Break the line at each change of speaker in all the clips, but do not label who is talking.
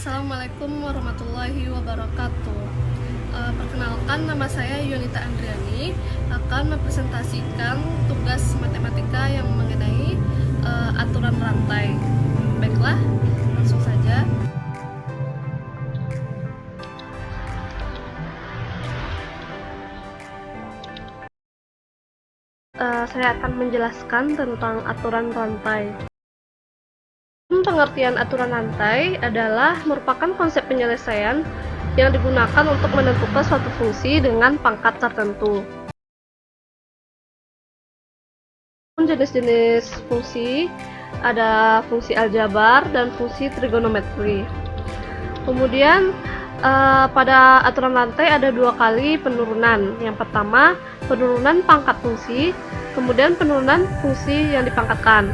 Assalamualaikum warahmatullahi wabarakatuh. Perkenalkan, nama saya Yunita Andriani, akan mempresentasikan tugas matematika yang mengenai aturan rantai. Baiklah, langsung saja. Saya akan menjelaskan tentang aturan rantai. Pengertian aturan rantai adalah merupakan konsep penyelesaian yang digunakan untuk menentukan suatu fungsi dengan pangkat tertentu. Jenis-jenis fungsi ada fungsi aljabar dan fungsi trigonometri. Kemudian pada aturan rantai ada dua kali penurunan. Yang pertama, penurunan pangkat fungsi, kemudian penurunan fungsi yang dipangkatkan.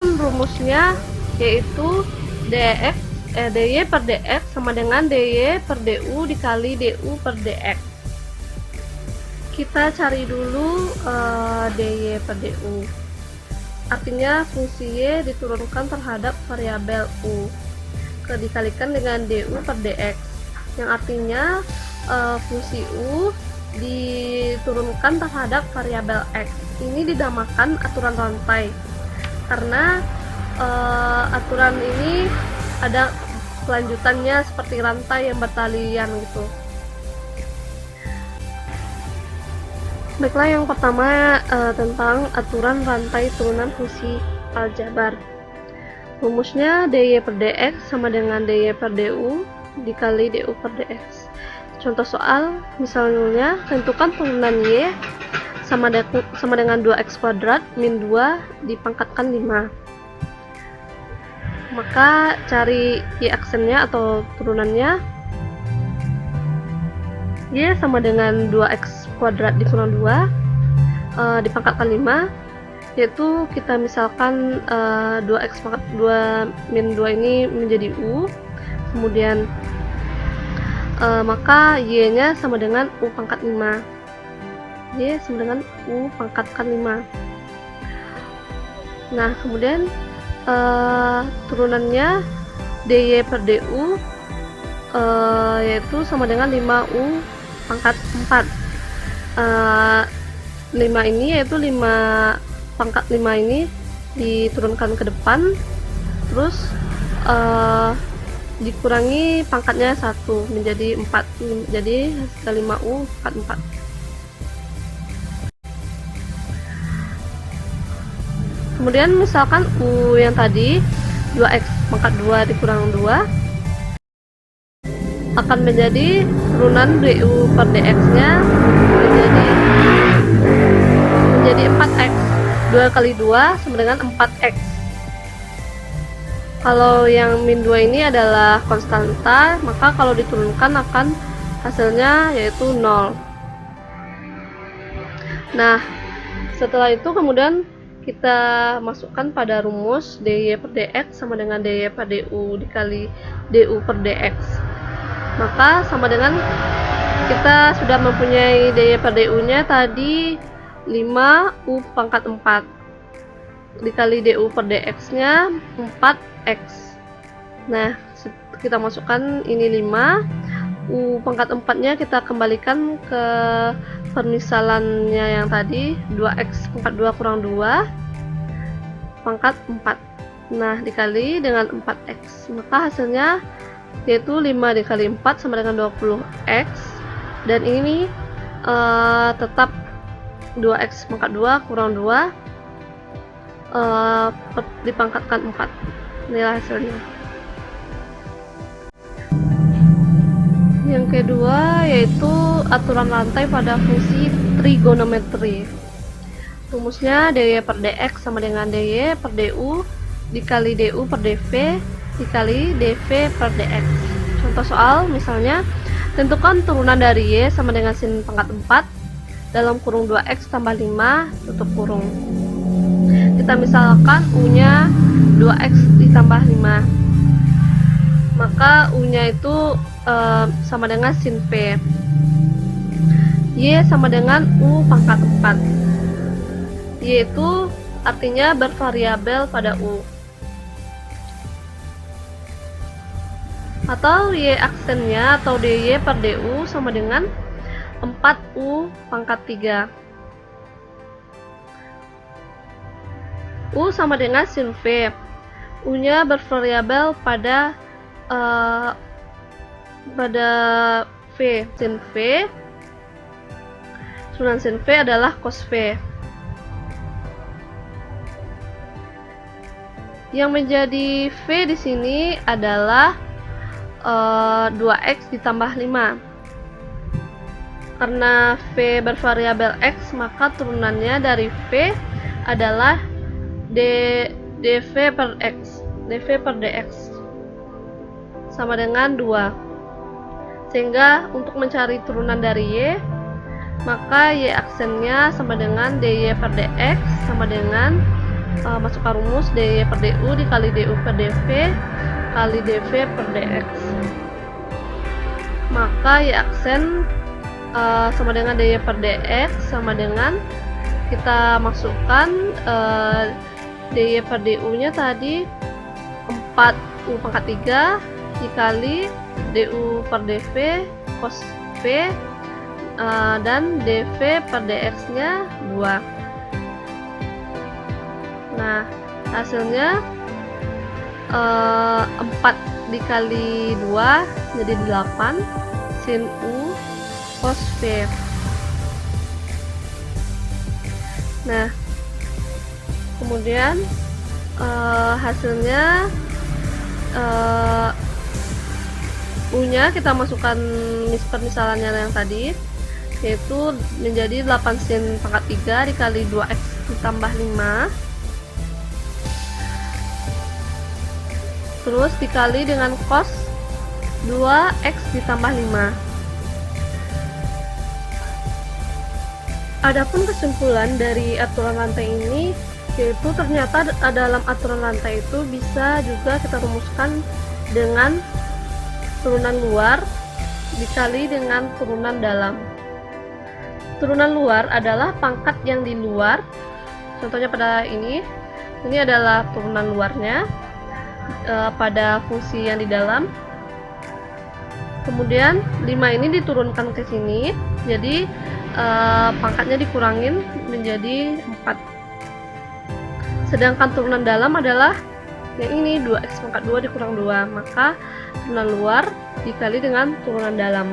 Rumusnya yaitu dy per dx sama dengan dy per du dikali du per dx. Kita cari dulu dy per du. Artinya fungsi y diturunkan terhadap variabel u dikalikan dengan du per dx, yang artinya fungsi u diturunkan terhadap variabel x. Ini dinamakan aturan rantai karena aturan ini ada kelanjutannya seperti rantai yang bertalian gitu. Baiklah, yang pertama tentang aturan rantai turunan fungsi aljabar. Rumusnya dy per dx sama dengan dy per du dikali du per dx. Contoh soal, misalnya tentukan turunan y sama dengan 2x kuadrat min 2 dipangkatkan 5. Maka cari y aksennya atau turunannya. Y sama dengan 2x kuadrat dikurang 2 dipangkatkan 5, yaitu kita misalkan 2x pangkat 2 min 2 ini menjadi u. Kemudian maka y nya sama dengan u pangkat 5. Y sama dengan u pangkatkan 5. Nah, kemudian turunannya dy per du yaitu sama dengan 5u pangkat 4. 5 ini yaitu 5 pangkat 5 ini diturunkan ke depan, terus dikurangi pangkatnya 1 menjadi 4, jadi 5u pangkat 4. Kemudian misalkan u yang tadi 2x pangkat 2 dikurang 2 akan menjadi turunan du per dx nya menjadi 4x. 2 kali 2 sama dengan 4x. Kalau yang min 2 ini adalah konstanta, maka kalau diturunkan akan hasilnya yaitu 0. Nah, setelah itu kemudian kita masukkan pada rumus dy per dx sama dengan dy per du dikali du per dx. Maka sama dengan kita sudah mempunyai dy per du nya tadi 5u pangkat 4 dikali du per dx nya 4x. Nah, kita masukkan ini 5, u pangkat 4 nya kita kembalikan ke permisalannya yang tadi 2x pangkat 2 kurang 2 pangkat 4. Nah, dikali dengan 4x, maka hasilnya yaitu 5 dikali 4 sama dengan 20x, dan ini tetap 2x pangkat 2 kurang 2 dipangkatkan 4. Inilah hasilnya. Yang kedua yaitu aturan rantai pada fungsi trigonometri. Rumusnya dy per dx sama dengan dy per du dikali du per dv dikali dv per dx. Contoh soal, misalnya tentukan turunan dari y sama dengan sin pangkat 4 dalam kurung 2x tambah 5 tutup kurung. Kita misalkan u nya 2x ditambah 5, maka u nya itu sama dengan sin p. Y sama dengan u pangkat 4. Y itu artinya bervariabel pada u. atau Y aksennya atau DY per DU sama dengan 4U pangkat 3. U sama dengan sin V. U-nya bervariabel pada V, sin V. Turunan sin V adalah cos V. Yang menjadi V di sini adalah 2x ditambah 5. Karena V bervariabel x, maka turunannya dari V adalah dV per x, dV per dx sama dengan 2. Sehingga untuk mencari turunan dari Y, maka Y aksennya sama dengan dy per dx sama dengan masukkan rumus dy per du dikali du per dv kali dv per dx. Maka Y aksen sama dengan dy per dx sama dengan, kita masukkan dy per du nya tadi 4u pangkat 3 dikali du per dv cos v dan dv per dx nya 2. Nah, hasilnya 4 dikali 2 jadi 8 sin u cos v. Nah, kemudian hasilnya U-nya kita masukkan permisalannya yang tadi, yaitu menjadi 8 sin pangkat 3 dikali 2x ditambah 5 terus dikali dengan cos 2x ditambah 5. Adapun kesimpulan dari aturan rantai ini, yaitu ternyata dalam aturan rantai itu bisa juga kita rumuskan dengan turunan luar dikali dengan turunan dalam. Turunan luar adalah pangkat yang di luar. Contohnya pada ini adalah turunan luarnya pada fungsi yang di dalam. Kemudian 5 ini diturunkan ke sini, jadi pangkatnya dikurangin menjadi 4. Sedangkan turunan dalam adalah yang ini, 2x pangkat 2 dikurang 2, maka turunan luar dikali dengan turunan dalam.